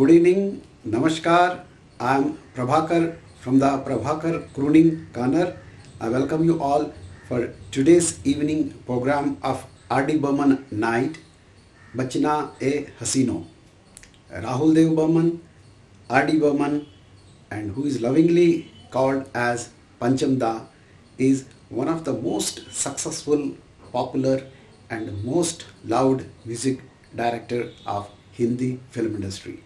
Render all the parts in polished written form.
Good evening, Namaskar. I am Prabhakar from the Prabhakar Crooning Corner. I welcome you all for today's evening program of R.D. Burman Night, Bachna A Hasino. Rahul Dev Burman, R.D. Burman, and who is lovingly called as Panchamda, is one of the most successful, popular and most loved music director of Hindi film industry.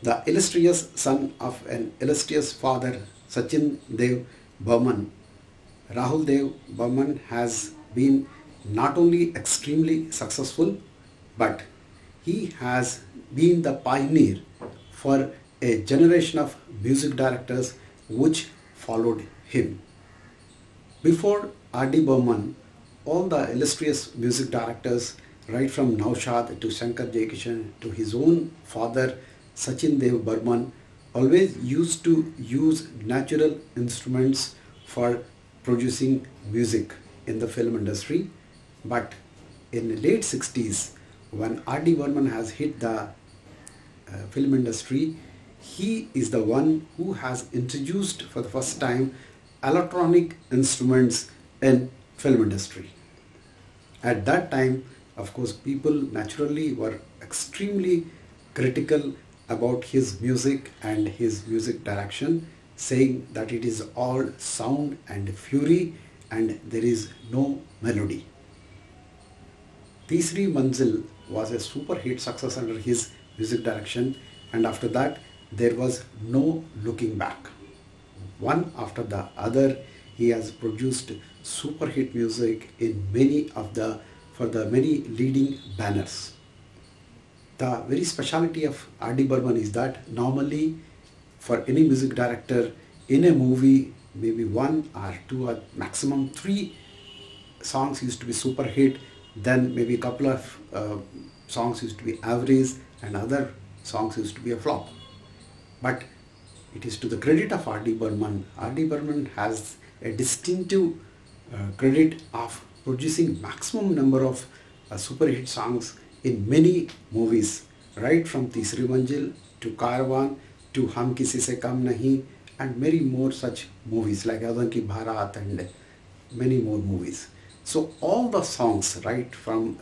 The illustrious son of an illustrious father, Sachin Dev Burman, Rahul Dev Burman has been not only extremely successful, but he has been the pioneer for a generation of music directors which followed him. Before R.D. Burman, all the illustrious music directors, right from Naushad to Shankar Jaikishan to his own father Sachin Dev Burman, always used to use natural instruments for producing music in the film industry. But in the late 60s, when R.D. Burman has hit the film industry, he is the one who has introduced for the first time electronic instruments in film industry. At that time, of course, people naturally were extremely critical about his music and his music direction, saying that it is all sound and fury and there is no melody. Teesri Manzil was a super hit success under his music direction, and after that there was no looking back. One after the other, he has produced super hit music in for the many leading banners. The very speciality of R.D. Burman is that normally for any music director in a movie, maybe one or two or maximum three songs used to be super hit, then maybe a couple of songs used to be average and other songs used to be a flop. But it is to the credit of R.D. Burman. R.D. Burman has a distinctive credit of producing maximum number of super hit songs in many movies, right from Teesri Manzil to Caravan to Hum Kisi Se Kam Nahi, and many more such movies like Adan Ki Bharat and many more movies. So all the songs, right from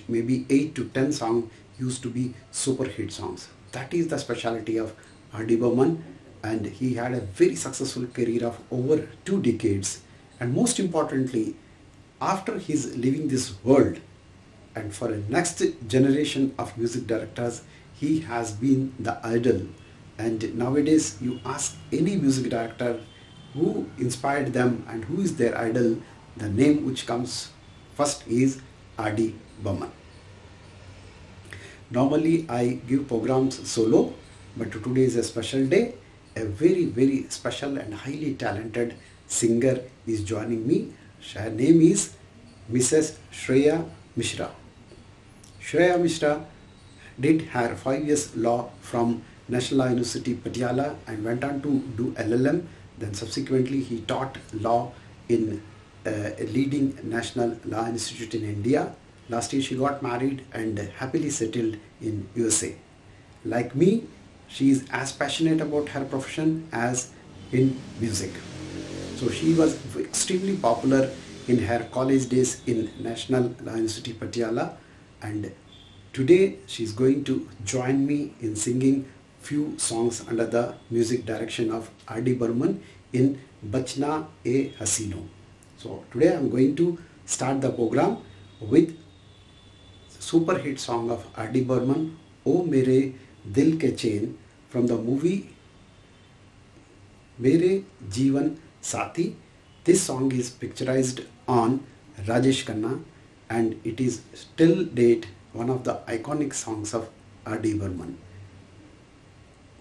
maybe 8 to 10 songs used to be super hit songs. That is the speciality of R.D. Burman, and he had a very successful career of over 2 decades. And most importantly, after his leaving this world, and for a next generation of music directors, he has been the idol. And nowadays you ask any music director who inspired them and who is their idol, the name which comes first is R.D. Burman. Normally I give programs solo, but today is a special day. A very, very special and highly talented singer is joining me. Her name is Mrs. Shreya Mishra. Shreya Mishra did her 5 years law from National Law University Patiala and went on to do LLM. Then subsequently he taught law in a leading national law institute in India. Last year she got married and happily settled in USA. Like me, she is as passionate about her profession as in music. So she was extremely popular in her college days in National Law University Patiala, and today she is going to join me in singing few songs under the music direction of R.D. Burman in Bachna A Hasino. So today I am going to start the program with super hit song of R.D. Burman, O Mere Dil Ke Chain, from the movie Mere Jeevan Saathi. This song is picturized on Rajesh Khanna, and it is till date one of the iconic songs of R.D. Burman.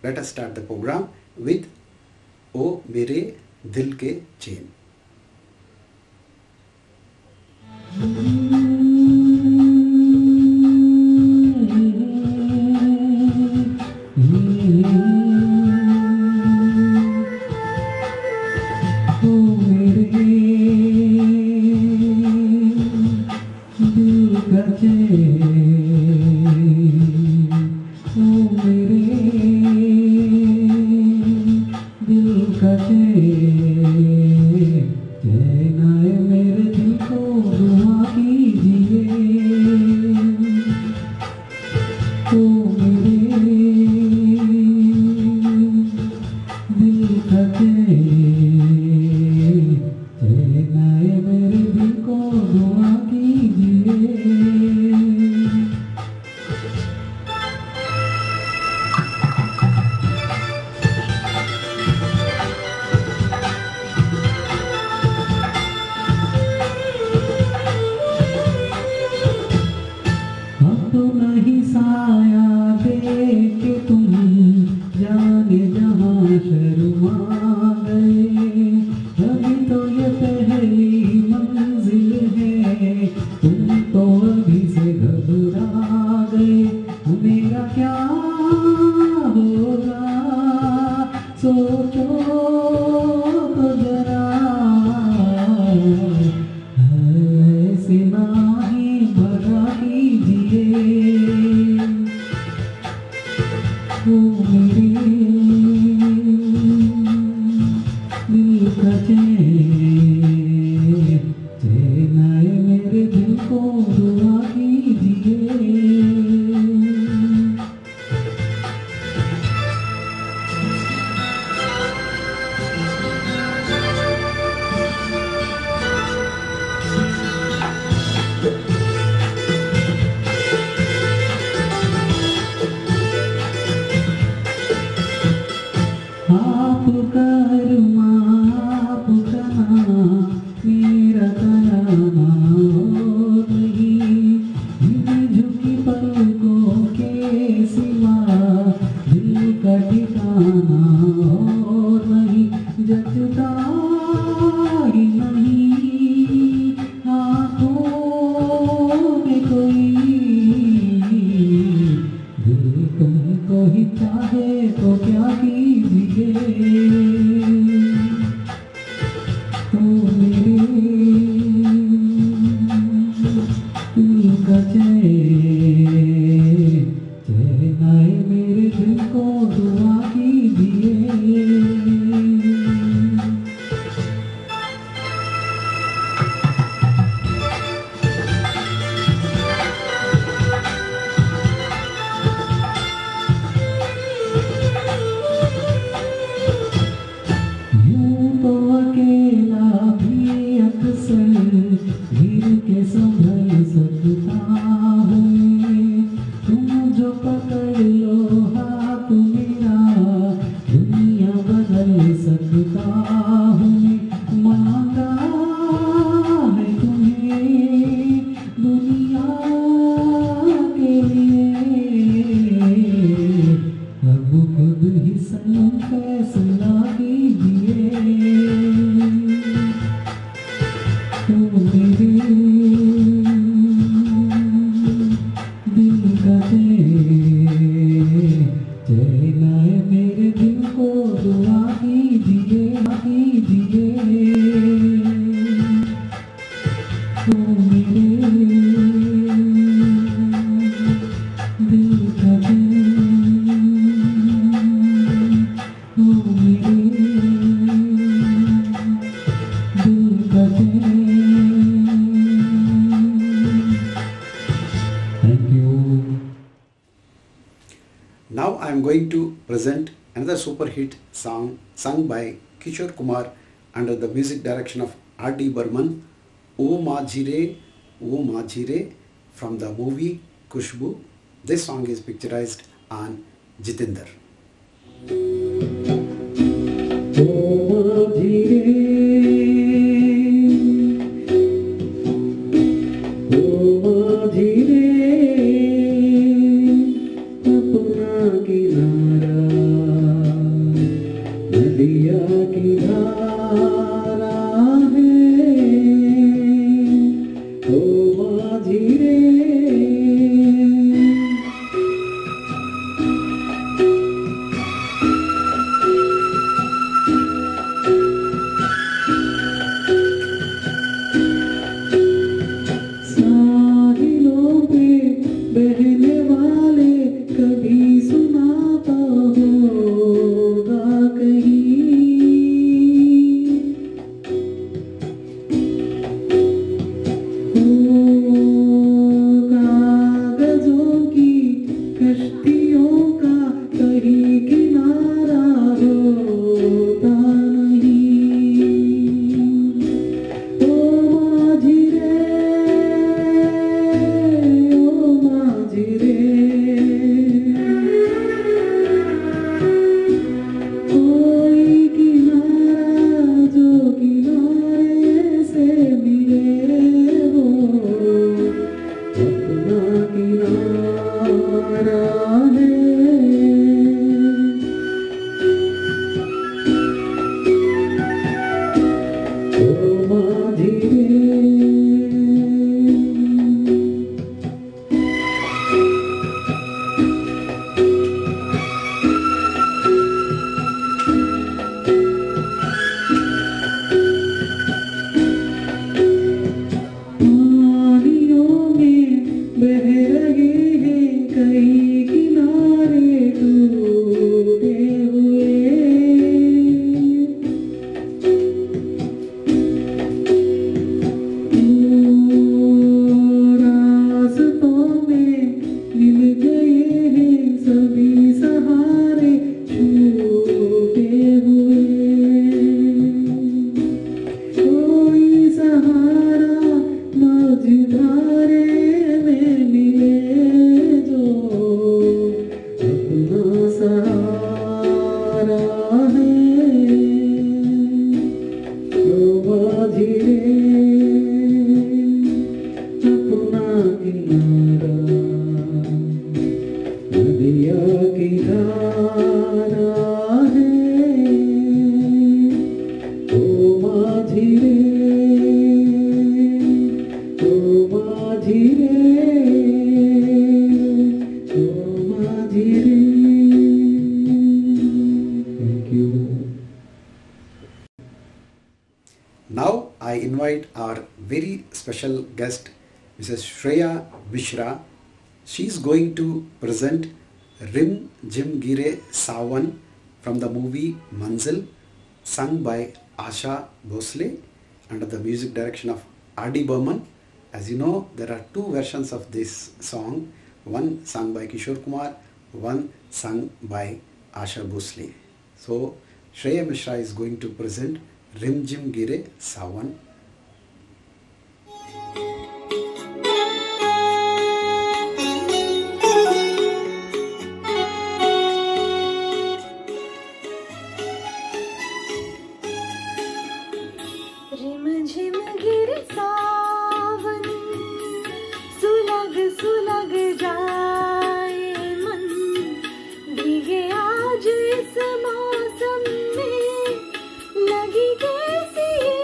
Let us start the program with O Mere Dil Ke Chain. Oh, ओ मेरे दिल का चैन आए मेरे दिल को दुआ कीजिए। अब तो नहीं साया देख तुम जाने जहाँ शर्मा गए। अभी तो ये पहली मंजिल है, तुम तो अभी से घबरा गए। मेरा क्या होगा सोचो तो जरा, ऐसे नाही भरा कीजिए। ओ मेरे दिल का चैन आए मेरे दिल को दुआ कीजिए। आपका अरमां आपका नाम मेरा तराना और नहीं। इन झुकी पलकों के सिवा दिल का ठिकाना और नहीं। जचता ही नहीं आँखों में कोई, दिल तुमको ही चाहे तो क्या कीजिए। ओ मेरे दिल का चैन आए मेरे दिल को दुआ कीजिए। यूं तो अकेला भी अक्सर गिर के संभल सकता हूँ। तुम जो पकड़ लो हाथ मेरा दुनिया बदल सकता हूँ। मांगा है तुम्हें दुनिया के लिए, अब खुद ही सनम फैसला कीजिए। ओ मेरे दिल का चैन आए मेरे दिल को दुआ कीजिए कीजिए। ओ मेरे दिल का ओ मेरे दिल का Thank you. Now I am going to present another super hit song sung by Kishore Kumar under the music direction of R.D. Burman, O Majire from the movie Kushbu. This song is picturized on Jitendra. ओ धीरे धीरे अपना किनारा नदिया की धारा है। ओ धीरे कश्तियों का कहीं किनारा होता नहीं। ओ माझी रे, ओ माझी रे, कोई किनारा जो किनारे से मिले वो अपना किनारा है। ओ माझी रे, पानियों में बह रहे हैं कई किनारे टूटे हुए। रास्तों में मिल गए हैं सभी सहारे छूटे हुए। कोई सहारा मझधारे में मिले जो अपना सहारा है। ओ माझी रे, अपना किनारा नदिया की धारा है। ओ माझी रे, ओ माझी रे, ओ माझी रे। Thank you. Now I invite our very special guest, Mrs. Shreya Mishra. She is going to present Rim Jim Gire Sawan from the movie Manzil, sung by Asha Bhosle under the music direction of R.D. Burman. As you know, there are two versions of this song, one sung by Kishore Kumar, one sung by Asha Bhosle. So Shreya Mishra is going to present Rim Jim Gire Sawan. रिम झिम गिरे सावन, सुलग सुलग जाए मन, भीगे आज इस मौसम में, लगी कैसी ये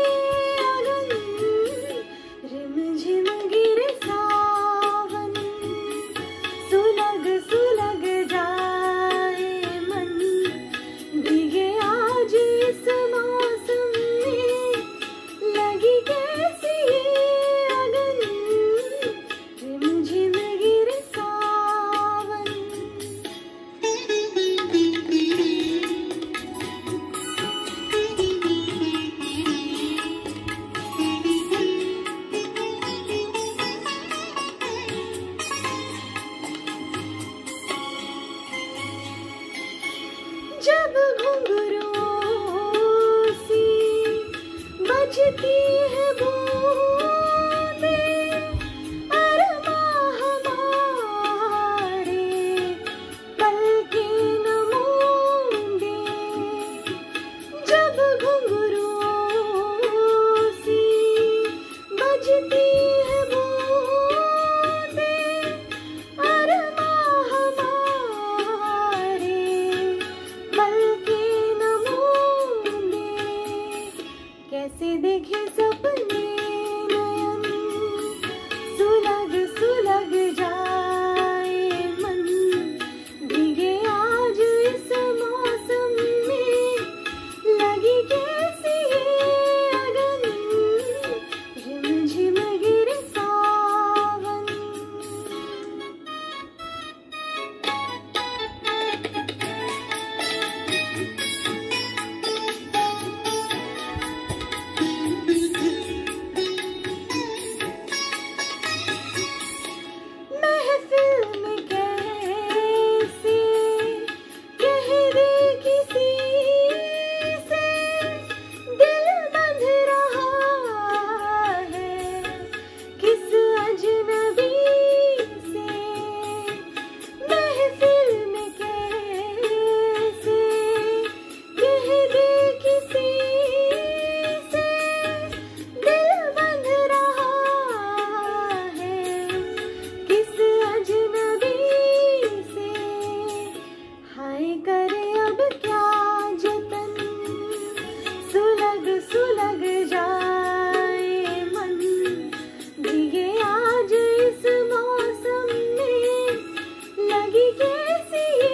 कैसी ये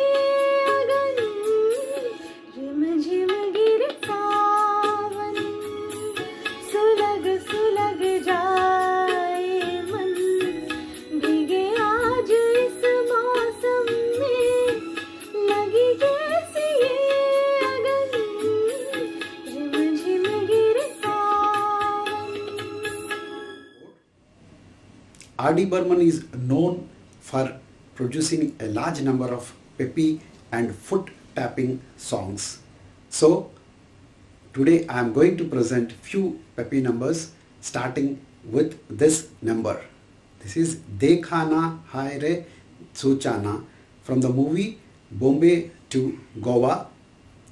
अगन, रिमझिम गिरे सावन, सुलग सुलग जाए मन, भीगे आज इस मौसम में, लगी कैसी ये अगन, रिमझिम गिरे सावन। R.D. Burman is known for producing a large number of peppy and foot tapping songs. So today I am going to present few peppy numbers starting with this number. This is Dekha Na Hai Re Sochana from the movie Bombay to Goa,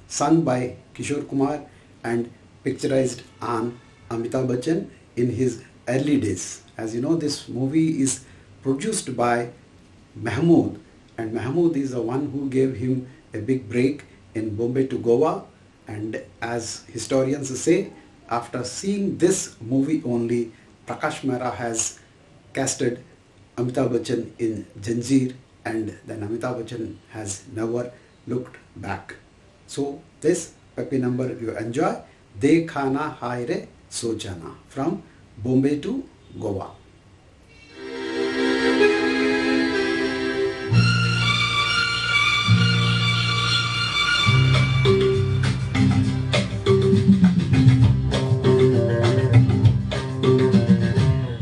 sung by Kishore Kumar and picturized on Amitabh Bachchan in his early days. As you know, this movie is produced by Mahmood, and Mahmood is the one who gave him a big break in Bombay to Goa. And as historians say, after seeing this movie only, Prakash Mehra has casted Amitabh Bachchan in Janjeer, and then Amitabh Bachchan has never looked back. So this peppy number you enjoy, Dekha Na Hai Re Sochana from Bombay to Goa.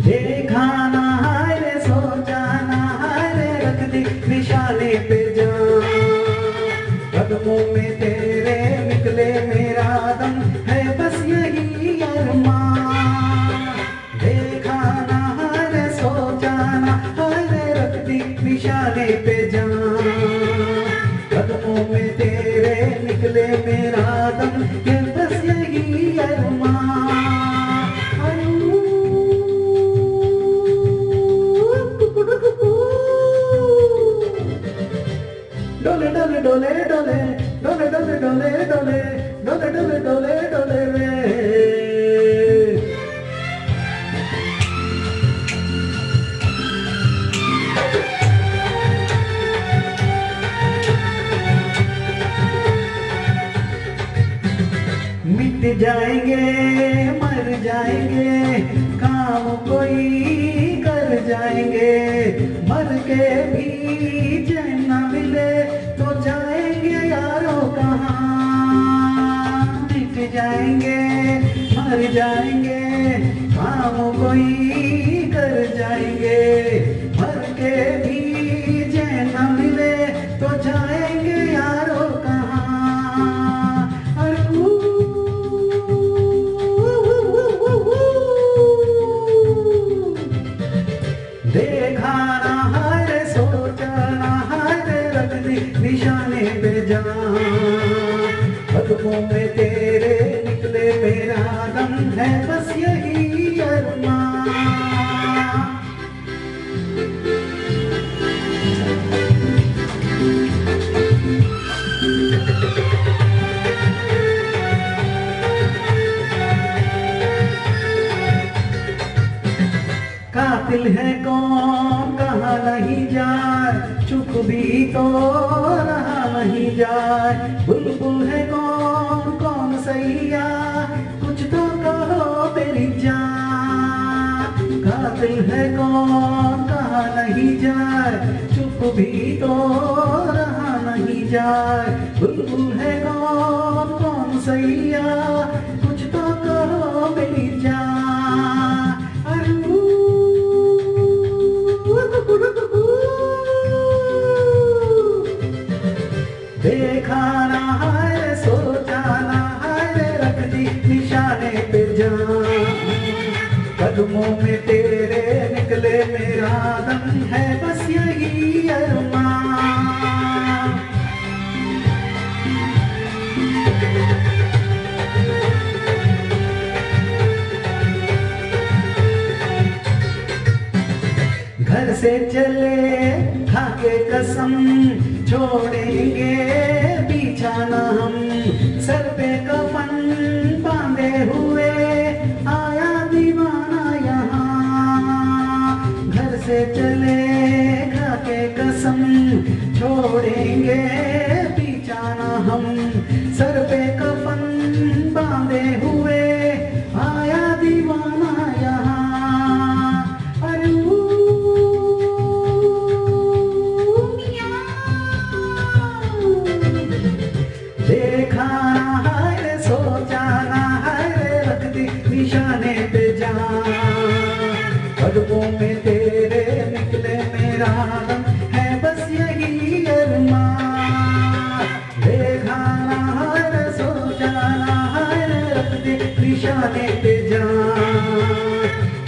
देखा ना हाय रे सोचा ना हाय रे रख दी निशाने पे जान, कदमों में तेरे निकले मेरा दम है बस यही अरमान। देखा ना हाय रे सोचा ना हाय रे रख दी निशाने पे जान, कदमों में तेरे निकले मेरा दम है बस यही अरमान। डोले डोले डोले डोले डोले डोले डोले डोले डोले डोले डोले डोले रे। मिट जाएंगे मर जाएंगे काम कोई कर जाएंगे, मर के भी चैन न मिले तो जाएंगे यारों कहाँ। मिट जाएंगे मर जाएंगे काम कोई कर जाएंगे, मर के भी चैन न मिले तो जाएंगे यारों कहाँ। देखा ना हाय रे सोचा ना हाय रे रख दी निशाने पे जान, कदमों में तेरे निकले मेरा दम है बस यही अरमान। कातिल है कौन कहाँ नहीं जाए, चुप भी तो रहा नहीं जाए। बुलबुल है कौन कौन सैया, कुछ तो कहो तेरी जान। कातिल है कौन कहाँ नहीं जाए, चुप भी तो रहा नहीं जाए। बुलबुल है कौन कौन सैया, कुछ तो कहो मेरी जान। देखा ना हाय रे सोचा ना हाय रे रख दी निशाने पे जान, कदमों में तेरे निकले मेरा दम है बस यही अरमान। घर से चले खाके कसम, छोड़ेंगे पीछा न हम। सर पे कफन बांधे हुए आया दीवाना यहाँ। घर से चले खाके कसम, छोड़ेंगे पीछा ना हम, सर पे कफन बांधे हुए आया दीवाना यहाँ। अरे देखा ना है सोचा ना है, रख दी निशाने पे जान। कदमों में तेरे निकले मेरा दम, है बस यही अरमान। देखा ना है सोचा ना है, रख दी निशाने पे जान।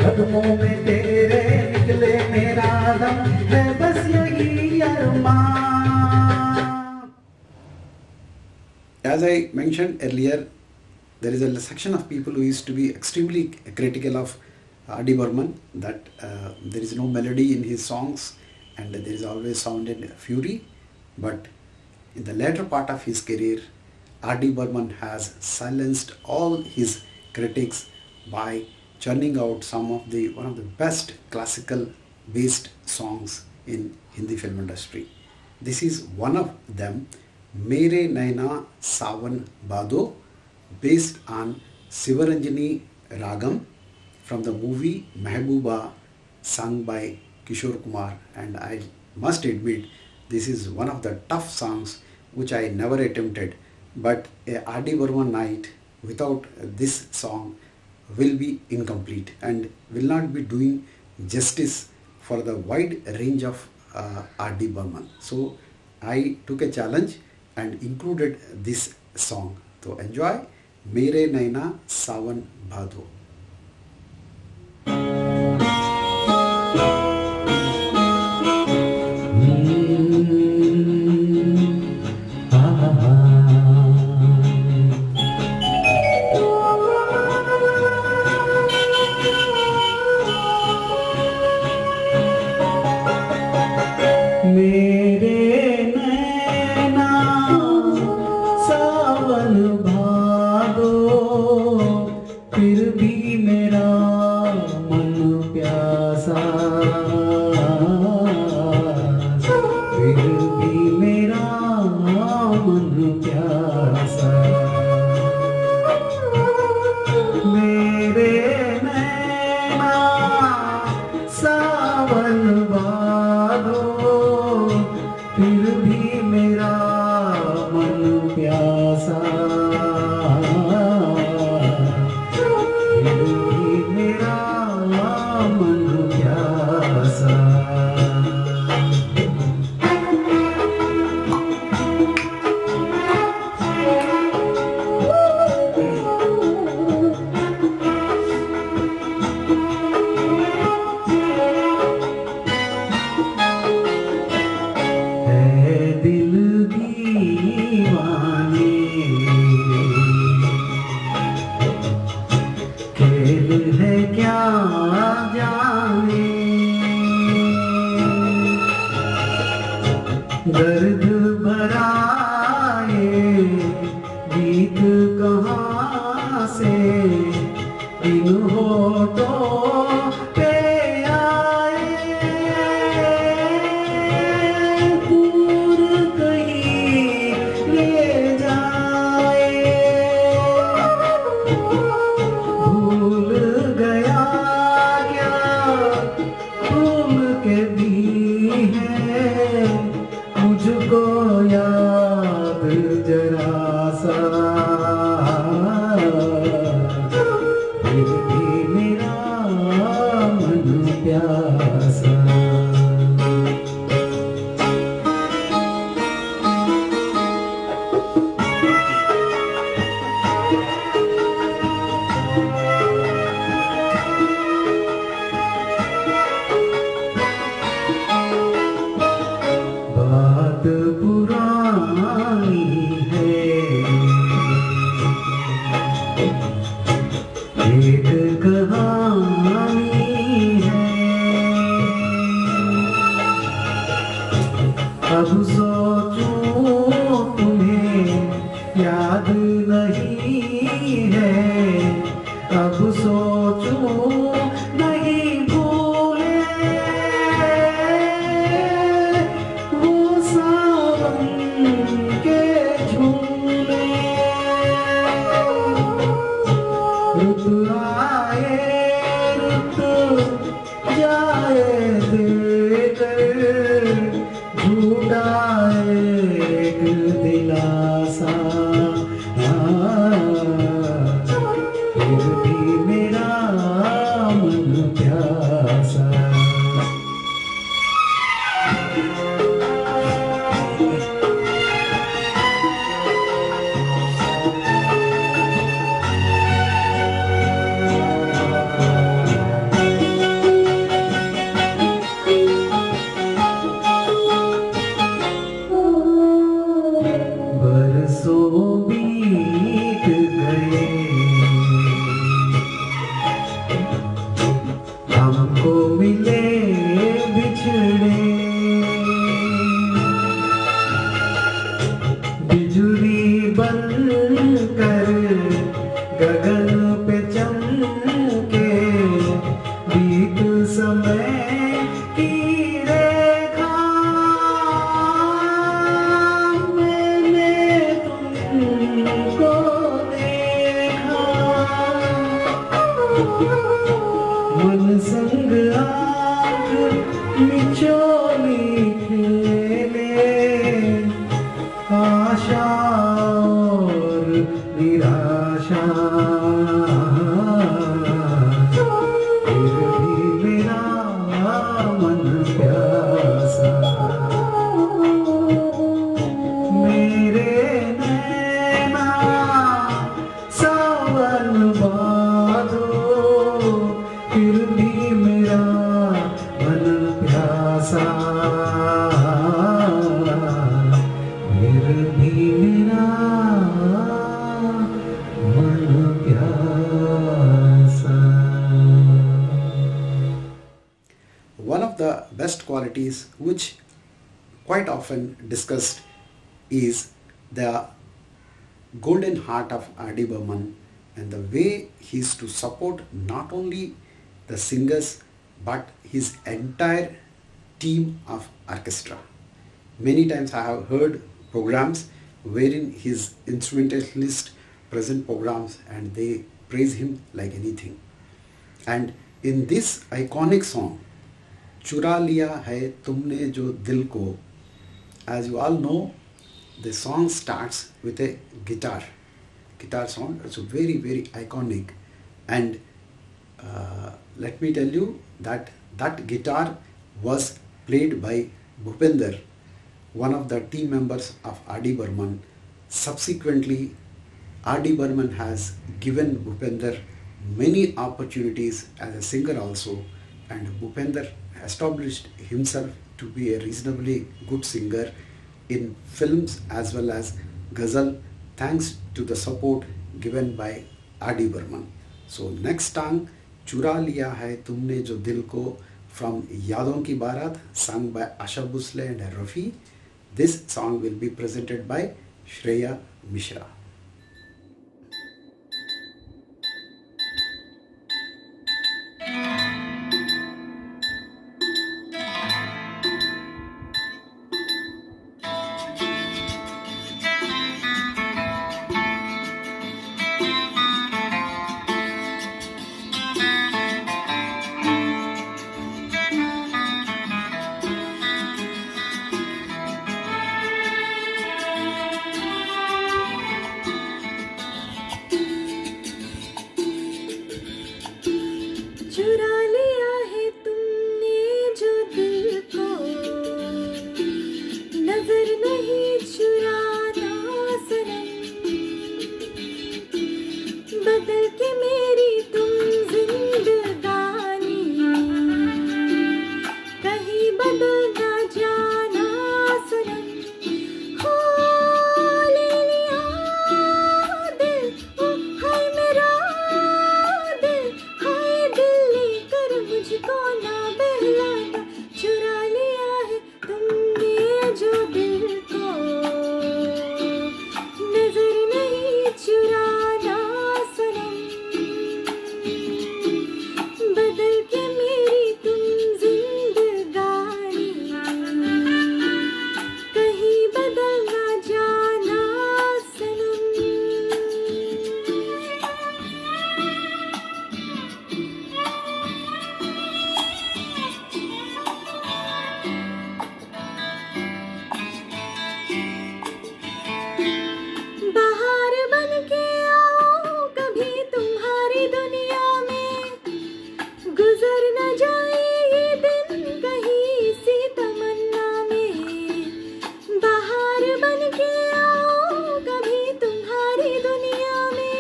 कदमों में तेरे निकले मेरा दम, है बस यही अरमान। As I mentioned earlier, there is a section of people who used to be extremely critical of R.D. Burman, that there is no melody in his songs and there is always sound and fury. But in the later part of his career, R.D. Burman has silenced all his critics by churning out one of the best classical based songs in Hindi film industry. This is one of them, Mere Naina Sawan Bado, based on Sivaranjani Ragam from the movie Mehbooba, sung by Kishore Kumar. And I must admit, this is one of the tough songs which I never attempted. But a R.D. Burman night without this song will be incomplete and will not be doing justice for the wide range of R.D. Burman. So I took a challenge and included this song. So enjoy Mere Naina Sawan Bhado. दर्द भरा ये गीत कहाँ से इन होठों पे आए, दूर कहीं ले जाए। भूल गया क्या भूल के भी है मुझको याद जरा सा, फिर भी मेरा मन प्यासा। बात पुरानी है, एक कहानी है। अब सोचूं तुम्हें याद नहीं है, अब सोचूं नहीं भूले वो सा बिजली बनकर गगन पे चमके, बीत समय की रेखा मैंने तुमको देखा। मन संग आँख मिचोली खेले, आशा और निराशा, फिर भी मेरा मन प्यासा। मेरे नैना सावन बादो, फिर भी मेरा मन प्यासा, फिर भी मेरा मन प्यासा। One of the best qualities which quite often discussed is the golden heart of R.D. Burman and the way he is to support not only the singers but his entire team of orchestra. Many times I have heard programs wherein his instrumentalists present programs and they praise him like anything. And in this iconic song, चुरा लिया है तुमने जो दिल को, as you all know, the song starts with a guitar sound. It's very, very iconic. And let me tell you that guitar was played by Bhupender, one of the team members of R.D. Burman. Subsequently, R.D. Burman has given Bhupender many opportunities as a singer also, and Bhupender established himself to be a reasonably good singer in films as well as ghazal, thanks to the support given by R.D. Burman. So next song, चुरा लिया है तुमने जो दिल को, from यादों की बारात, sung by Asha Bhosle and Rafi. This song will be presented by Shreya Mishra. चुरा लिया है तुमने जो दिल को, नजर नहीं चुराना सनम, बदल के मेरी तुम जिंदगानी, कहीं बदल ना जाना सनम। हो ले लिया दिल, ओ हाय मेरा दिल, हाय दिल लेकर मुझको ना बहलाना, चुरा लिया है तुमने जो दिल को, नजर नहीं चुराना सनम, बदल के मेरी तुम जिंदगानी, कहीं बदल ना जाना सनम। बाहर बन के आओ कभी तुम्हारी दुनिया में, गुजर न जाए ये दिन कहीं सी तमन्ना में। बाहर बन के आओ कभी तुम्हारी दुनिया में,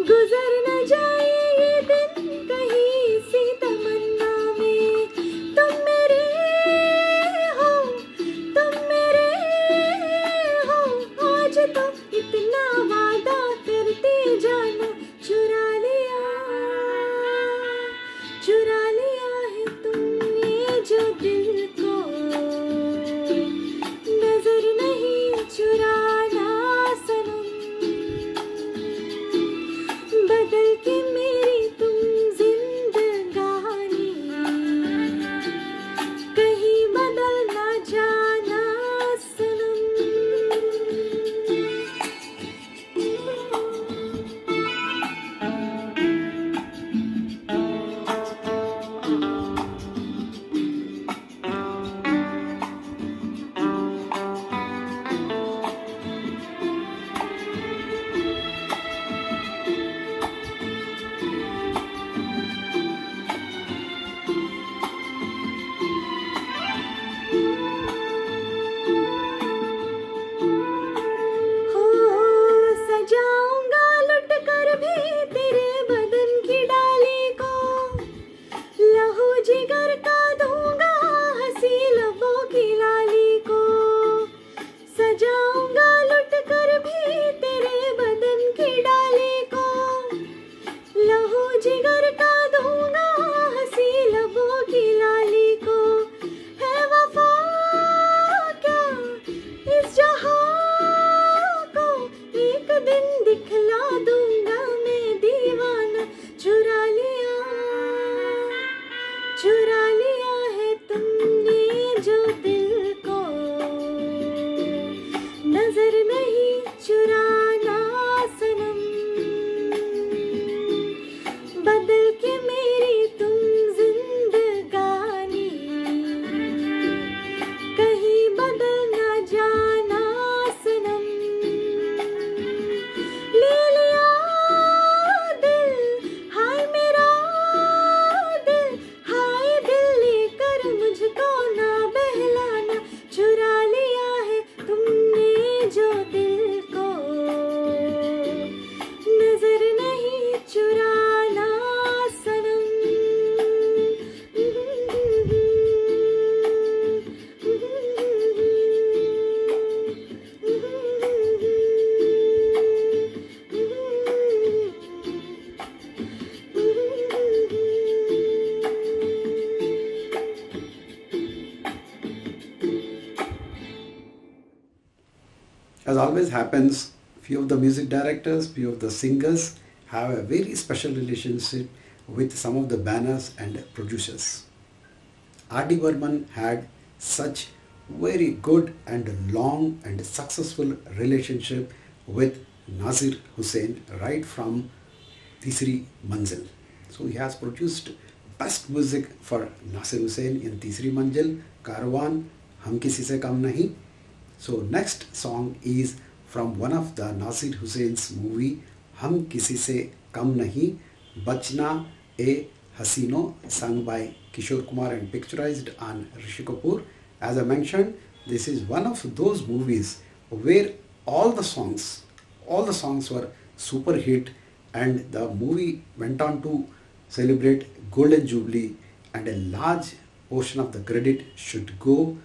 गुजर न जाए ये दिन कहीं सी तमन्ना में। तुम मेरे हो, तुम मेरे हो, आज तो इतना वादा करते जाना, चुरा लिया है तुमने जो दिल को, नजर नहीं As always happens, few of the music directors, few of the singers have a very special relationship with some of the banners and producers. R.D. Burman had such very good and long and successful relationship with Nasir Hussain right from Teesri Manzil. So he has produced best music for Nasir Hussain in Teesri Manzil, Karwan, Hum Kisi Se Kam Nahi. So next song is from one of the Nasir Hussain's movie, Hum Kisi Se Kam Nahi, Bachna A Hasino, sung by Kishore Kumar and picturized on Rishi Kapoor. As I mentioned, this is one of those movies where all the songs were super hit, and the movie went on to celebrate Golden Jubilee, and a large portion of the credit should go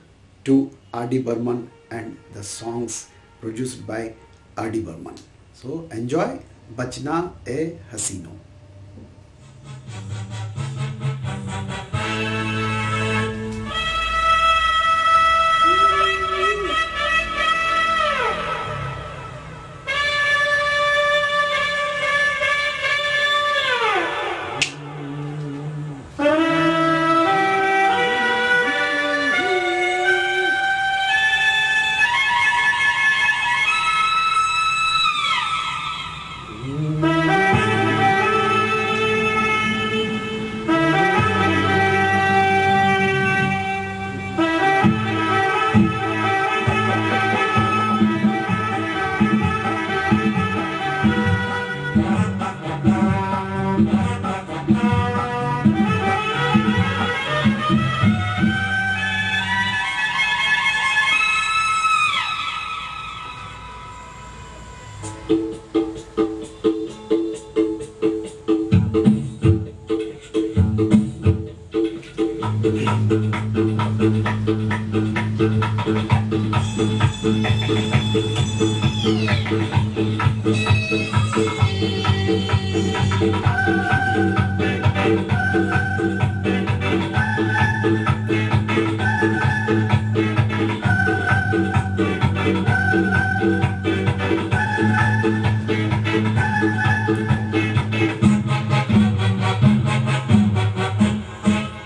to R.D. Burman and the songs produced by R.D. Burman. So enjoy Bachna A Hasino.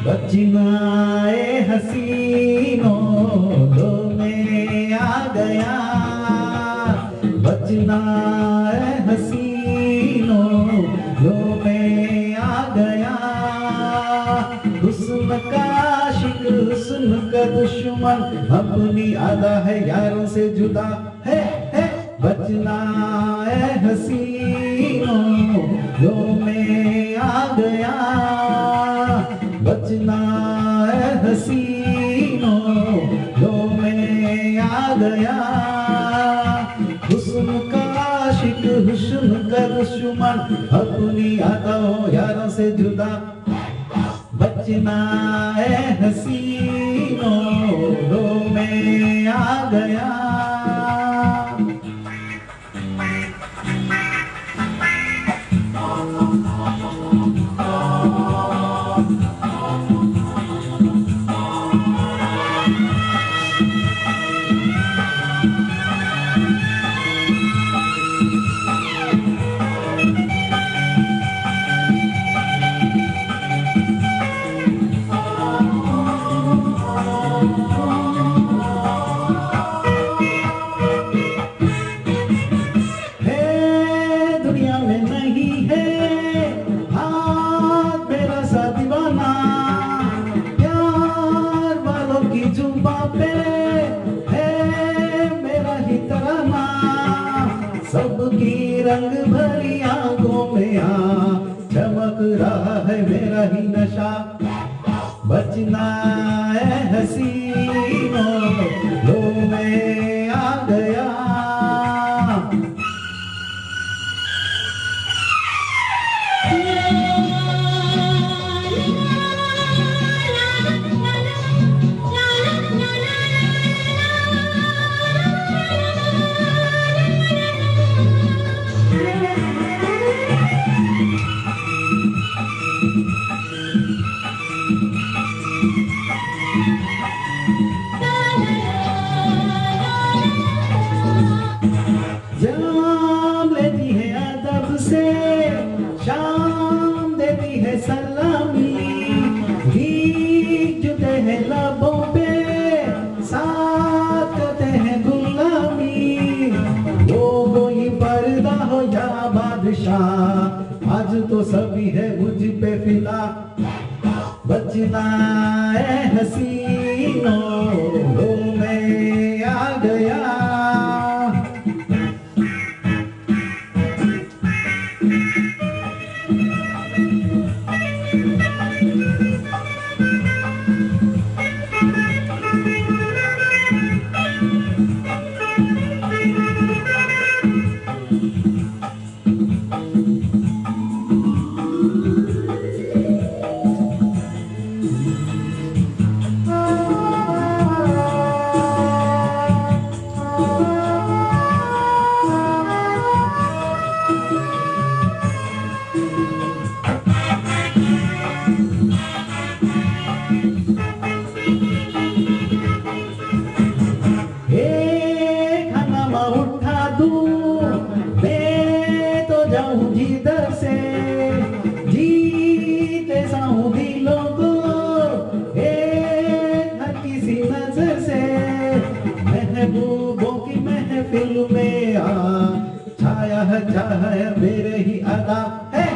बचनाए हसीनो दो में आ गया, बचनाए हसीनो दो में आ गया, हुस्न का आशिक हुस्न का दुश्मन अपनी अदा है यारों से जुदा है, बचनाए हसीनो दो में आ गया, बचना है हसीनो दो में आ गया, हुस्न का आशिक हुस्न का दुश्मन अपनी अदाओं यारों से जुदा, बचना है हसीनो दो में आ गया। सबकी रंग भरी आंखों में चमक रहा है मेरा ही नशा, बचना है हसीनो लो में आ गया। ख्वाहिशा, आज तो सभी है मुझ पे फिदा। बचना है हसीनों, लो मैं आ गया। मेरे ही अदा है,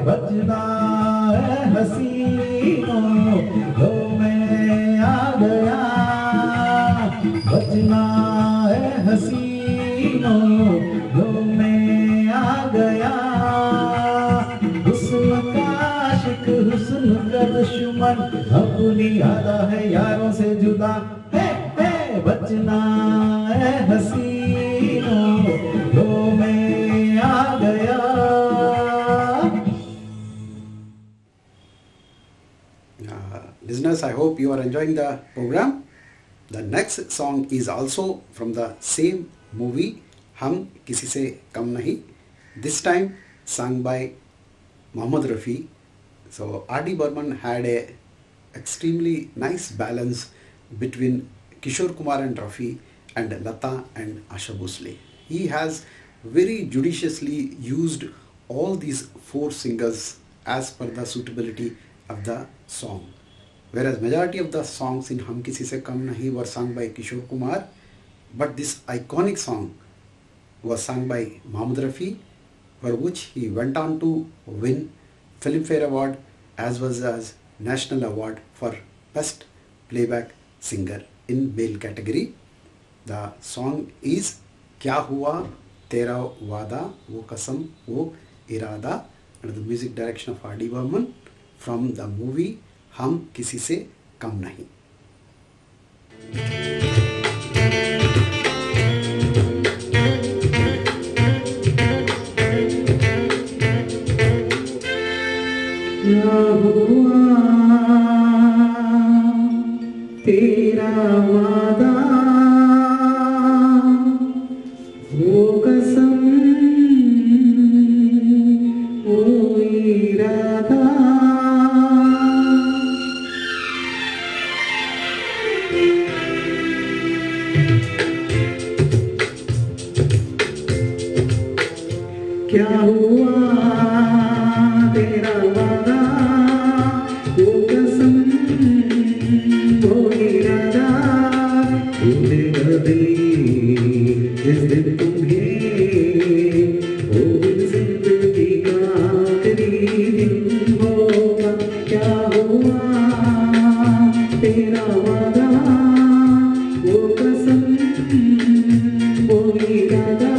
बचना है हसीनों, लो मैं आ गया। बचना है हसीनों, लो मैं आ गया। हुस्न का आशिक, हुस्न का दुश्मन, अपनी अदा है यारों से जुदा है। बचना है हसीनों, लो मैं आ गया। Listeners, I hope you are enjoying the program. The next song is also from the same movie, हम किसी से कम नहीं. This time sung by Mohammad Rafi. So R.D. Burman had a extremely nice balance between Kishore Kumar and Rafi and Lata and Asha Bhosle. He has very judiciously used all these four singers as per the suitability of the song. Whereas majority of the songs in Hum Kisi Se Kam Nahi were sung by Kishore Kumar, but this iconic song was sung by Mohammad Rafi, for which he went on to win Filmfare Award as well as National Award for Best Playback Singer in male category. The song is Kya Hua Tera Wada Wo Kasam Wo Irada, under the music direction of R.D. Burman, from the movie हम किसी से कम नहीं. क्या हुआ तेरा वादा, वो कसम वो इरादा, क्या हुआ तेरा वादा, वो कसम वो इरादा, तूने बदली जिस दिन तुम्हें, वो दिन जिंदगी का आखिरी दिन होगा। क्या हुआ तेरा वादा, वो कसम वो इरादा,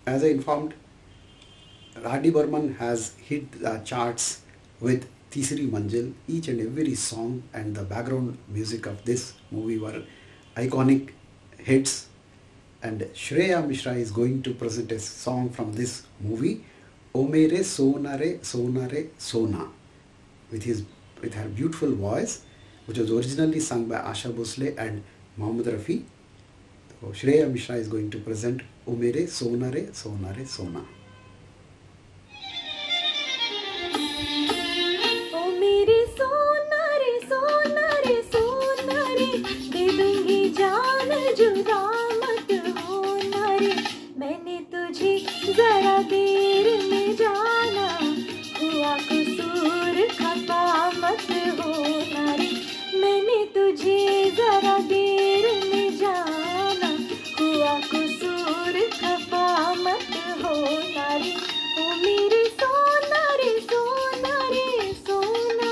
As I informed, R.D. Burman has hit the charts with Tisri Manzil. Each and every song and the background music of this movie were iconic hits. And Shreya Mishra is going to present a song from this movie, O Mere Sona Re Sona Re Sona, with her beautiful voice, which was originally sung by Asha Bhosle and Mohammed Rafi. So Shreya Mishra is going to present O Mere Sona Re Sona Re Sona. ओ मेरे सोना रे सोना रे सोना रे, दे दूंगी जान जुदा मत होना रे। मैंने तुझे जरा देर में जाना, हुआ कसूर खफा मत होना रे। मैंने तुझे जरा देर में जाना, हुआ कसूर खफा मत होना रे। ओ मेरे सोना रे सोना रे सोना।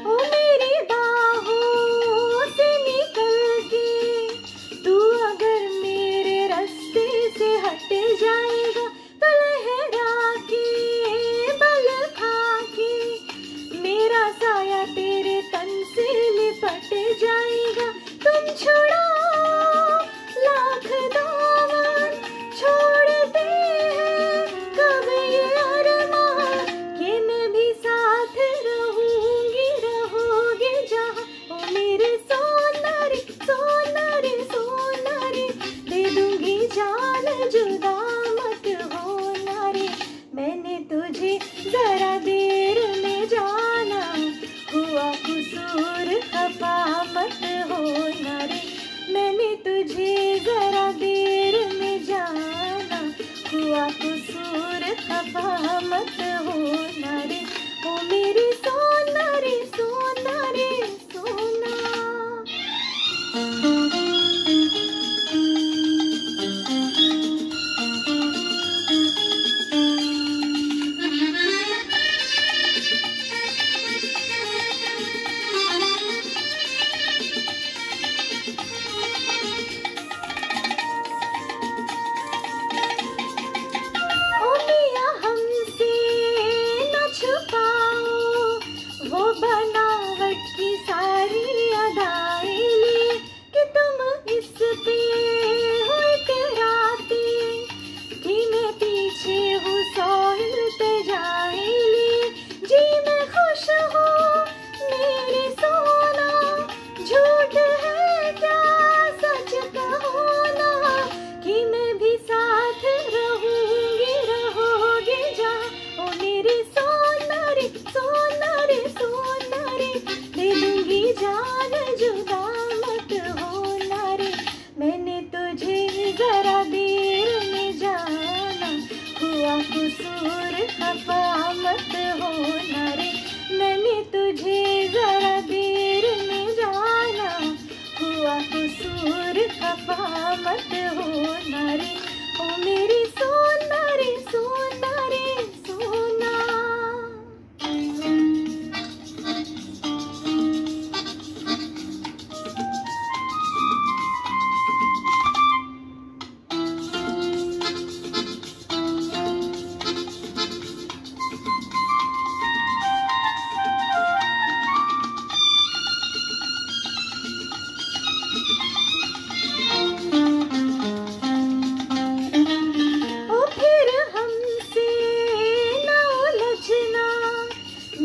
ओ मेरी बाहों से निकल के तू अगर मेरे रास्ते से हट जाएगा, तो लहरा के बल खा के मेरा साया तेरे तन से लिपट जाएगा। तुम छुड़ाओ लाख दामन, छोड़ते हैं कब ये अरमान, कि मैं भी साथ रहूंगी रहोगे जहाँ। ओ मेरे सोना रे सोना रे सोना रे, दे दूंगी जान जुदा मत होना रे। मैंने तुझे जरा देर में जाना, हुआ कसूर खफा मत होना रे। मैंने तुझे जरा देर में जाना, हुआ कसूर खफा मत होना रे। ओ मेरे सोना रे सोना रे सोना। ओ मिया हमसे न छुपाओ वो बनावट की सारी अदाएं ले, कि तुम इस पे हो इतराते, कि मैं पीछे हूँ सौ इल्तिजाएं ले। जी मैं खुश हूँ मेरे सोना, झूठ है क्या सच कहो ना, कि मैं भी साथ रहूंगी रहोगे जहाँ। ओ मेरे सोना रे सोना रे सोना रे, दे दूंगी जान जुदा मत होना रे। मैंने तुझे जरा देर में जाना, हुआ कसूर खफा मत होना रे। मैंने तुझे जरा देर में जाना, हुआ कसूर खफा मत होना रे। ओ मेरी सोना रे सोना रे सोना। ओ फिर हमसे न उलझना,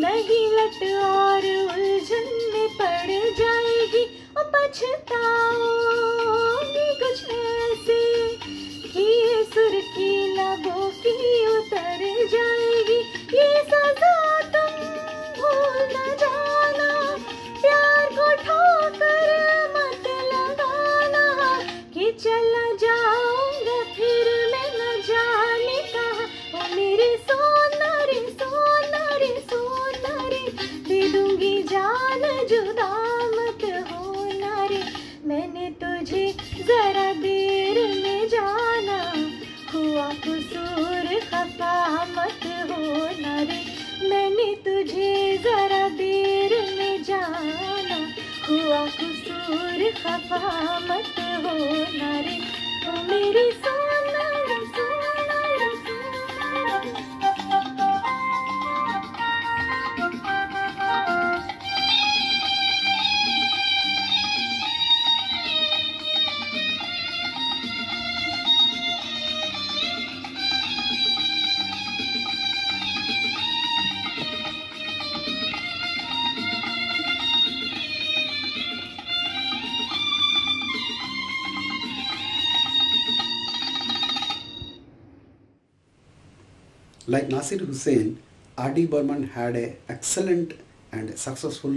नहीं लट और उलझन में पड़ जाएगी। ओ पछताओगी कुछ ऐसे कि ये सुर की लबों की उतर जाएगी। ये सजा तुम भूल न जाना, प्यार को ठोकर मत लगाना, कि चला जाऊंगा फिर मैं न जाने कहाँ। ओ मेरे सोना रे सोना रे पर खफा मत होना रे, ओ मेरी सोना रे सोना रे सोना रे। Like Nasir Hussain, R.D. Burman had an excellent and successful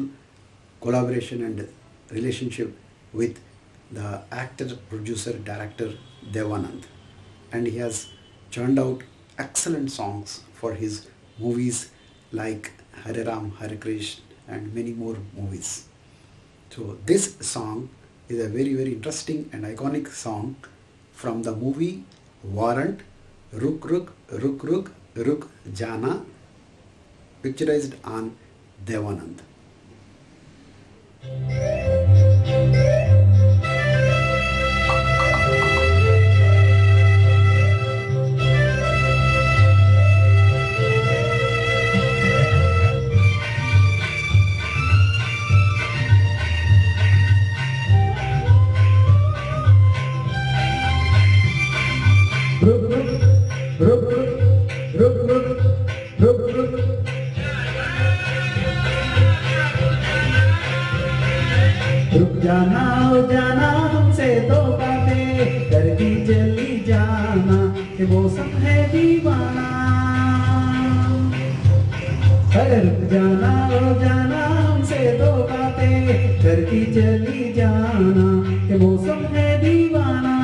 collaboration and relationship with the actor, producer, director Devanand, and he has churned out excellent songs for his movies like Hare Ram, Hare Krishna and many more movies. So this song is a very interesting and iconic song from the movie Warrant, Ruk Ruk Ruk Ruk Ruk Jana, picturized on Devanand. रुक जाना ओ जाना हमसे तो बातें करती चली जाना, ये मौसम है दीवाना। अरे रुक जाना ओ जाना हमसे तो बातें करती चली जाना, ये मौसम है दीवाना।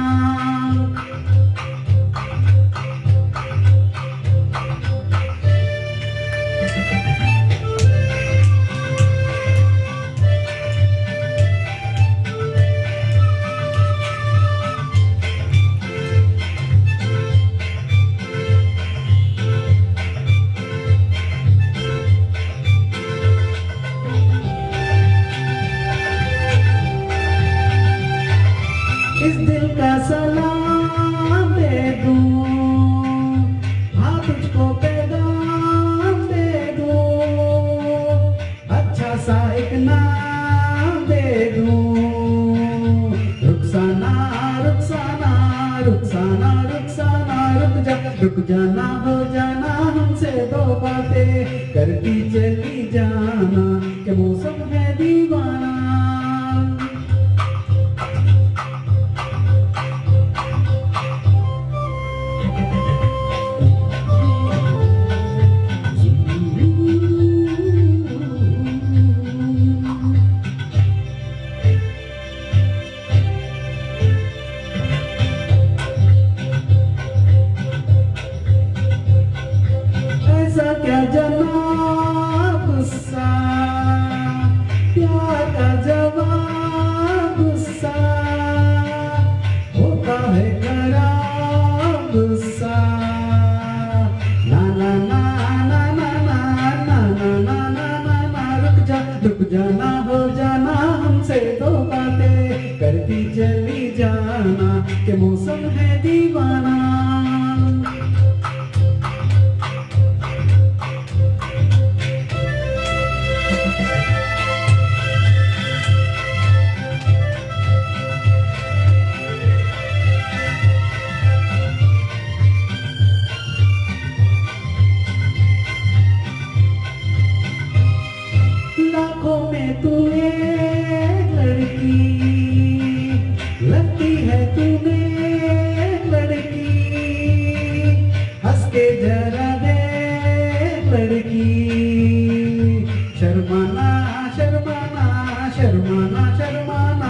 इस दिल का सलाम दे दूं, हाँ तुझको पैगाम दे दूं, अच्छा सा एक नाम दे दूं। रुखसाना रुखसाना रुखसाना रुखसाना रुक जाना हो जाना हमसे दो बातें करती चली जाना, के मौसम है दीवाना। ऐसा क्या जवाब गुस्सा, प्यार का जवाब गुस्सा, होता है खराब गुस्सा। ना ना ना ना ना ना ना ना ना ना ना, रुक जाना हो जाना हमसे दो बातें करती चली जाना, के मौसम है दीवाना। लाखों में तू एक लड़की, लगती है तूने लड़की, हंस के जरा देख लड़की। शर्माना शर्माना शर्माना शर्माना,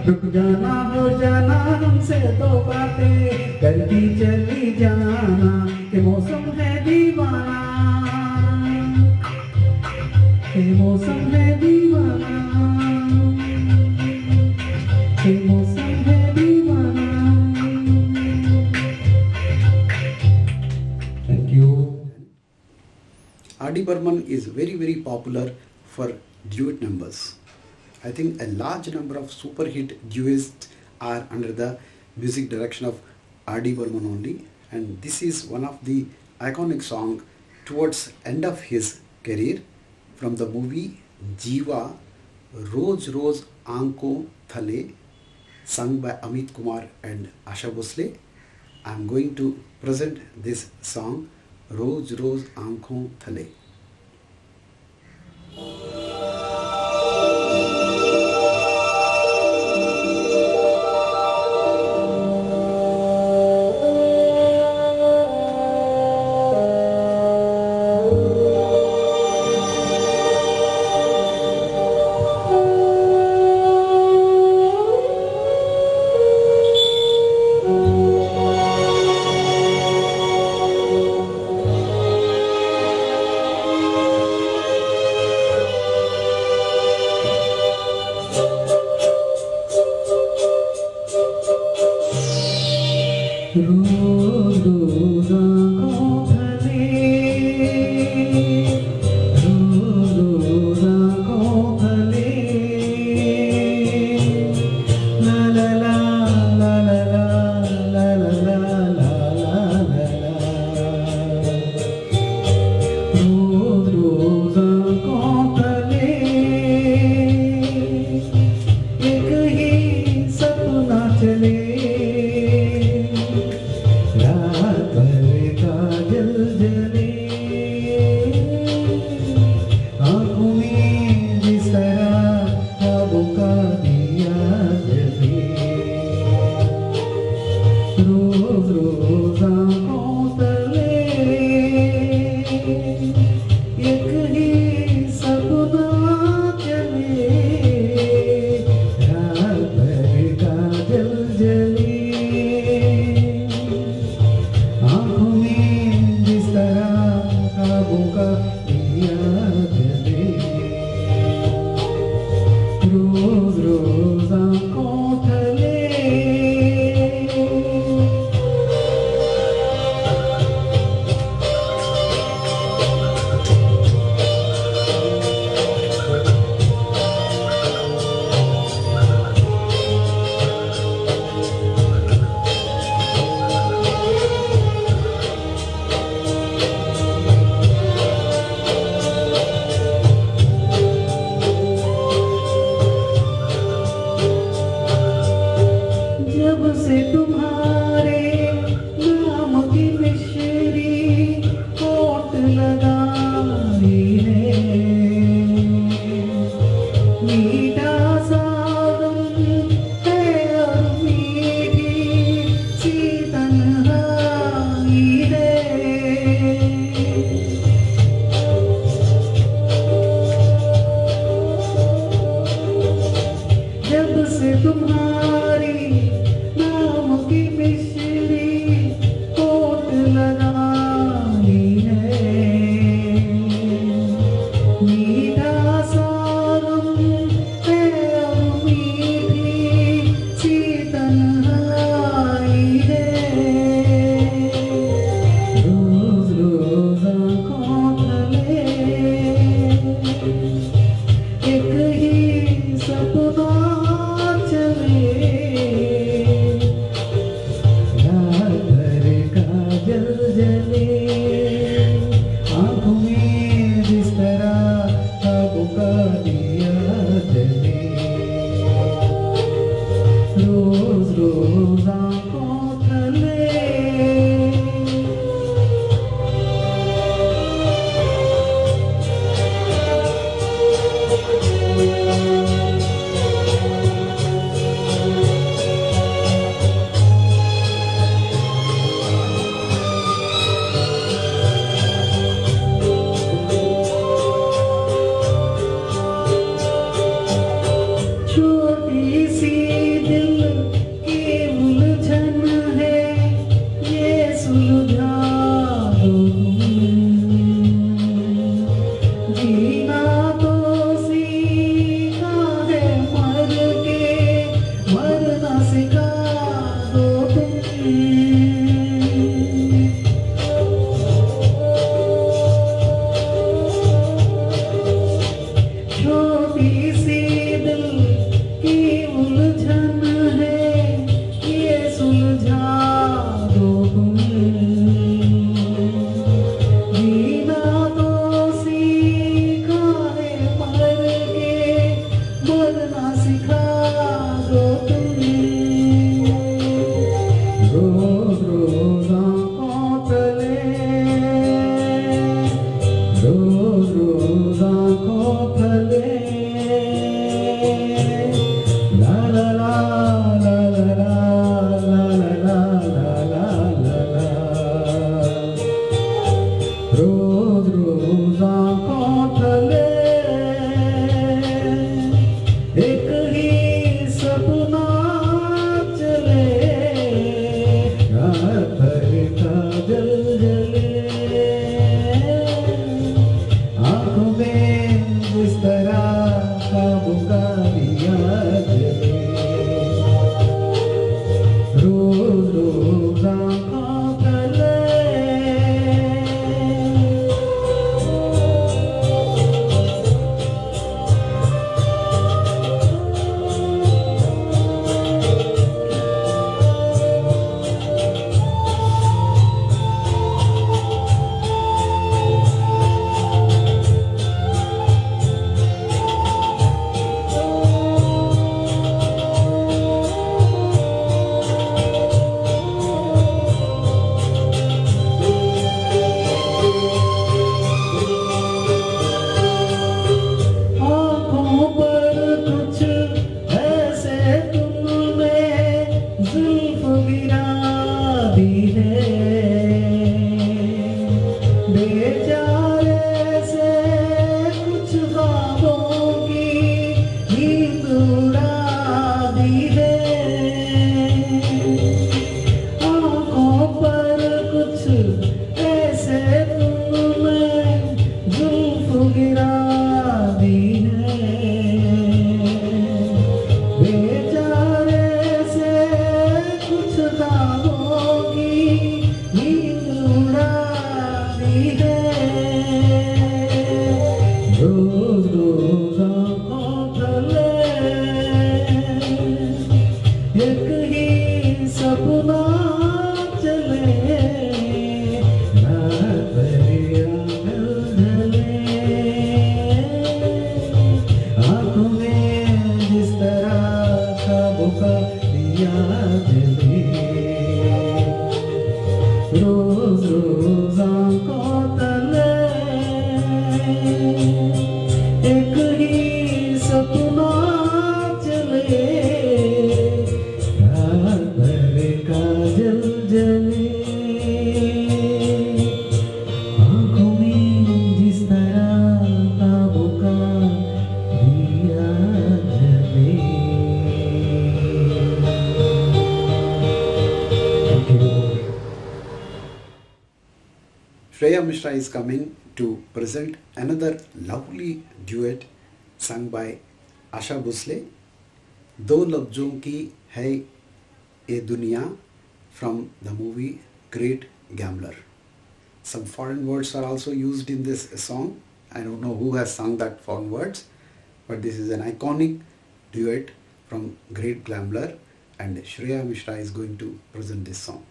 रुक जाना हो जाना हमसे दो बातें करती चली जाना, के मौसम है दीवाना, के मौसम है दीवाना, के मौसम है दीवाना। Thank you. R.D. Burman is very popular for duet numbers, I think a large number of super hit duets are under the music direction of R.D. Burman only, and this is one of the iconic song towards end of his career from the movie Jiva, Roz Roz Aankhon Thale, sung by Amit Kumar and Asha Bhosle. I am going to present this song Roz Roz Aankhon Thale. रोज रोज आँखों तले एक ही सपना चले, रात भर का जल जले, आँखों में जिस तरह का बुका दिया जले, रोज रोज आँखों तले। आँखों पर कुछ ऐसे तुमने जुल्फ गिरा दी है, बेचारे से कुछ ख्वाबों की नींद उड़ा दी है, आँखों पर कुछ ऐसे तुमने जुल्फ गिरा दी है, बेचारे से कुछ ख्वाबों की नींद उड़ा दी है, रोज रोज आँखों तले एक ही सपना चले, रात भर आँखों ढले, आँखों में जिस तरह का बुका दिया जले, रोज रोज आँखों तले एक ही सपना चले, रात भर का जल जले, आँखों में जिस तरह का बुका दिया जले। Shreya Mishra is coming to present another lovely duet sung by Asha Bhosle, दो लफ्जों की है ये दुनिया, from the movie Great Gambler. Some foreign words are also used in this song. I don't know who has sung that foreign words, but this is an iconic duet from Great Gambler, and Shreya Mishra is going to present this song.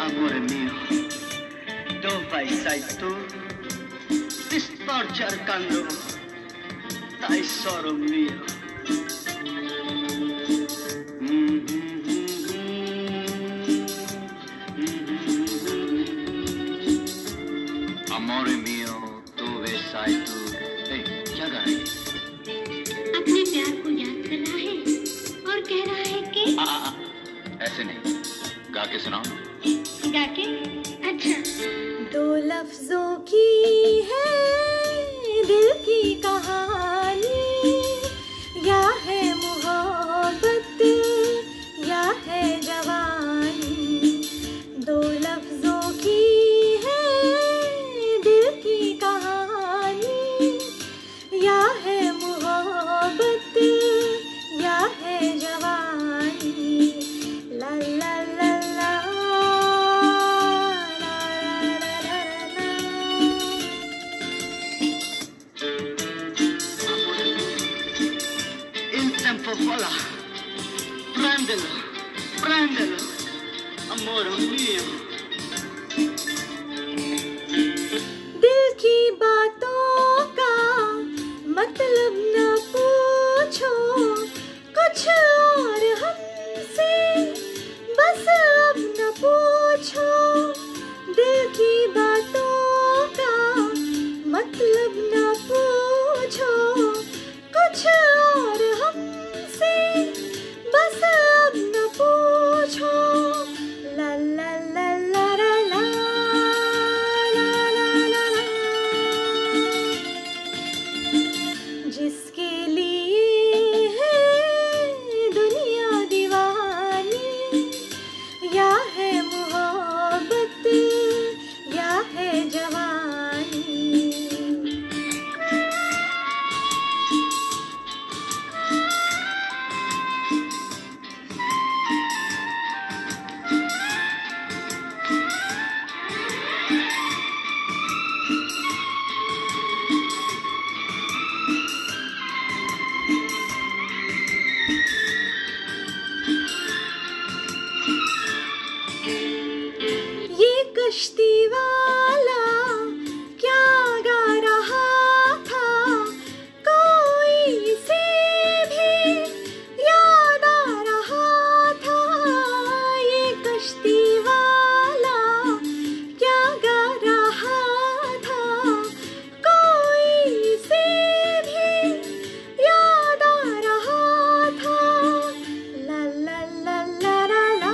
Amore mio, dove sei tu? Ti sto cercando, tesoro mio. Amore mio, dove sei tu? क्या गा रही है? अपने प्यार को याद कर रहा है और कह रहा है कि ऐसे नहीं, गा के सुनाओ। गा के? अच्छा। दो लफ्जों की है दिल की कहानी, या है मोहब्बत या है जवानी। दो लफ्जों की है दिल की कहानी, Prendelo, amore mio. दिल की बातों का मतलब न पूछो, कुछ और हमसे बस अब न पूछो। दिल की बातों का मतलब न पूछो, कुछ और हमसे बस अब न पूछो। ला ला ला ला ला ला ला ला ला ला। जिसके लिए है दुनिया दीवानी, या है मोहब्बत या है जवानी। ये कश्ती वाला क्या गा रहा था, कोई इसे भी याद आ रहा था। ये कश्ती वाला क्या गा रहा था, कोई इसे भी याद आ रहा था। ला ला ला ला ला ला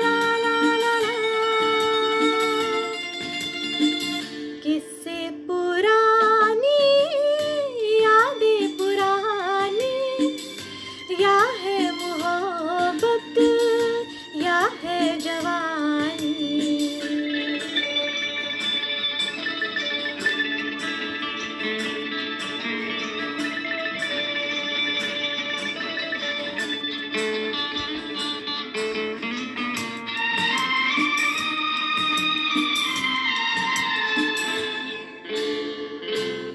ला ला ला ला। किस्से पुरानी, यादें पुरानी, या है मोहब्बत या है जवानी।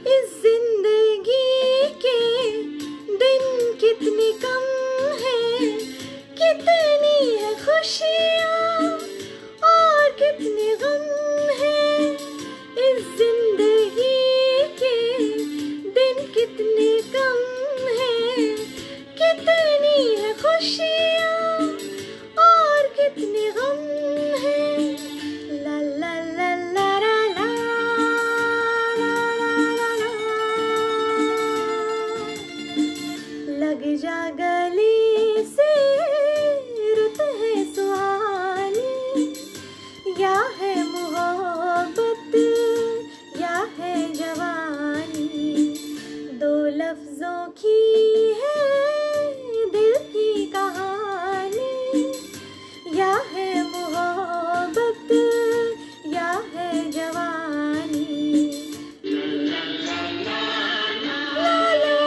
इस जिंदगी के दिन कितने कम हैं, कितनी है खुशियाँ और कितने गम हैं। इस जिंदगी के दिन कितने कम हैं, कितनी है खुशियाँ और कितने गम हैं। ला ला ला ला ला ला ला ला ला। लग जा गले से, रुत है सुहानी, या है मोहब्बत या है जवानी। दो लफ्जों की है दिल की कहानी, या है मोहब्बत या है जवानी। ला ला ला ला ला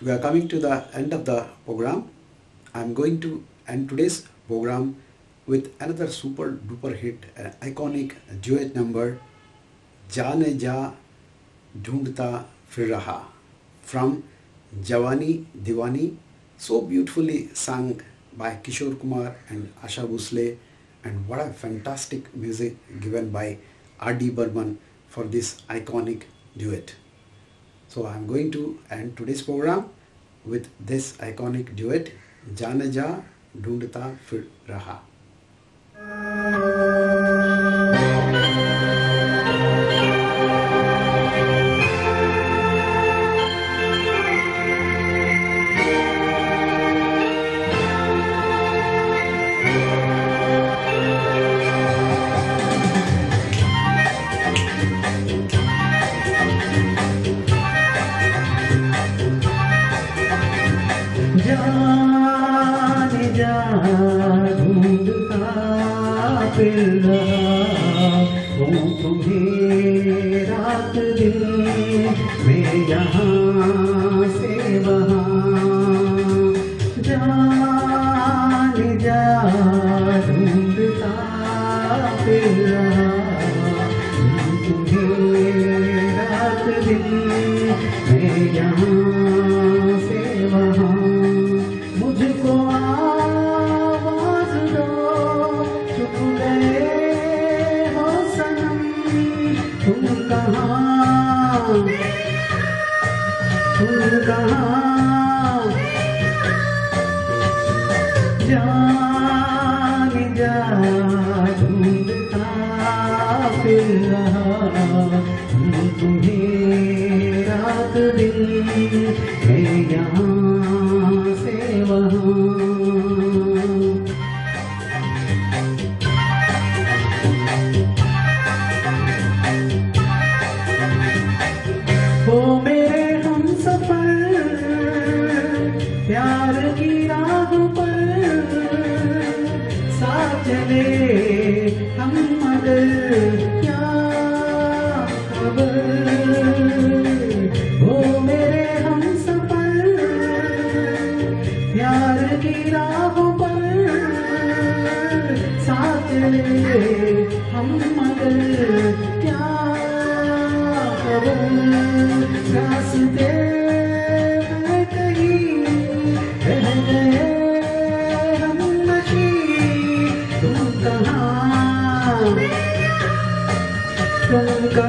We are coming to the end of the program. I'm going to end today's program with another super duper hit, an iconic duet number, जाने जा ढूंढता फिर रहा, from Jawani Diwani, so beautifully sung by Kishore Kumar and Asha Bhosle, and what a fantastic music given by R.D. Burman for this iconic duet. So I'm going to end today's program with this iconic duet, जाने जा ढूंढता फिर रहा. फिर रहा हूँ तुम्हें रात दिन मैं यहाँ से वहाँ जाने जा ढूंढता फिर रहा हूँ तुम्हें रात दिन मैं यहाँ से वहाँ मुझको आवाज दो चुप गए हो सनम तुम कहाँ जाने जा ढूंढता फिर रहा हूँ तुम्हें रात दिन मैं यहाँ से वहाँ हो मेरे हमसफर प्यार की राह पर साथ चले हम मगर क्या खबर हो मेरे हमसफर प्यार की राह पर साथ चले हम मगर क्या रास्ते में कहीं रह गए हम नशी तुम कहाँ ढूंढता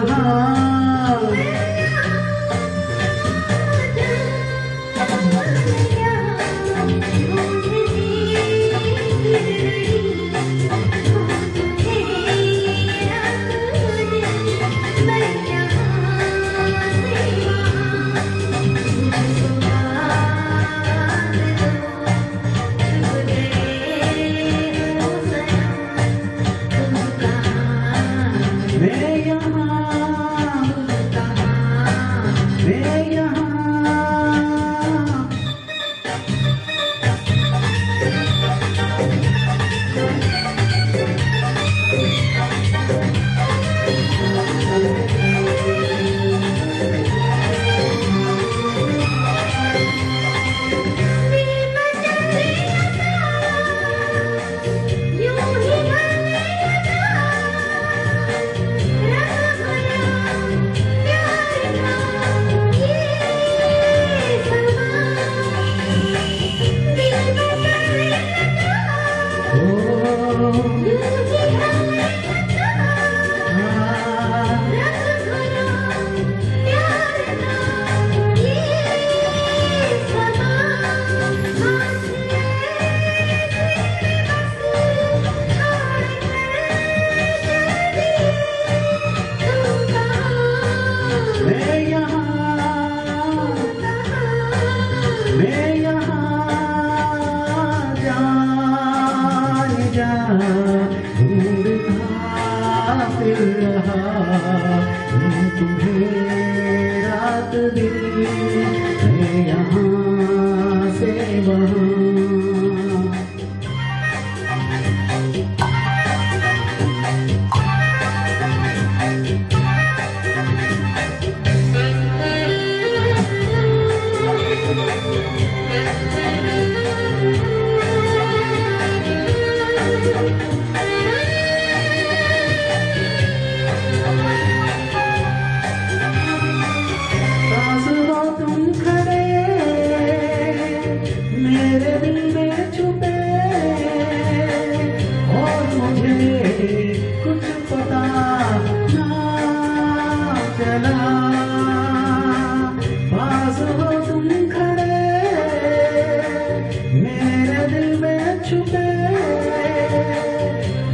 फिर रहा हूँ तुम्हें रात दिन मैं यहाँ से वहाँ मेरे दिल में छुपे और मुझे कुछ पता ना चला पास हो तुम खड़े मेरे दिल में छुपे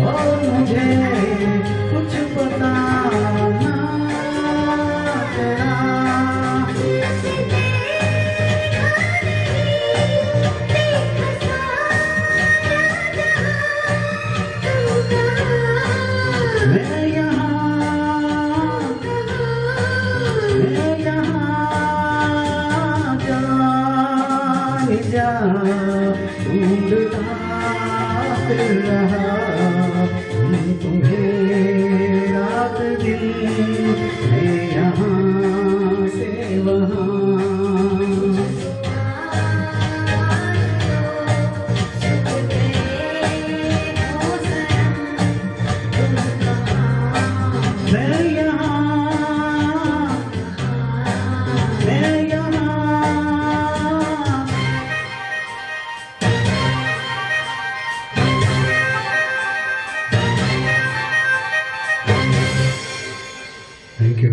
और मुझे कुछ पता ना चला मैं यहाँ जाने जा ढूंढता फिर रहा हूँ मैं यहाँ, मैं यहाँ। Thank you.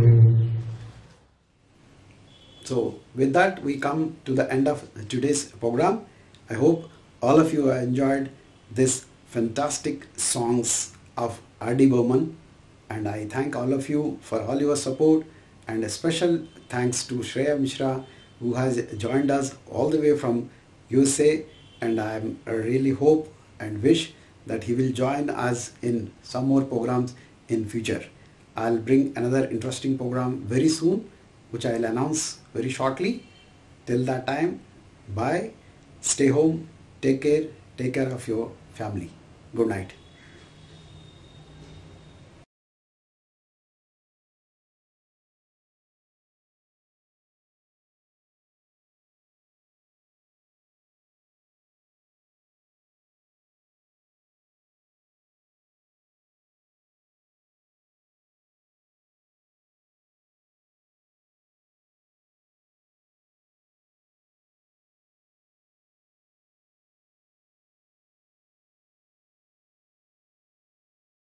So with that, we come to the end of today's program. I hope all of you have enjoyed this fantastic songs of R.D. Burman, and I thank all of you for all your support, and a special thanks to Shreya Mishra, who has joined us all the way from USA, and I really hope and wish that he will join us in some more programs in future. I'll bring another interesting program very soon, which I'll announce very shortly. Till that time, bye, stay home, take care of your family. Good night.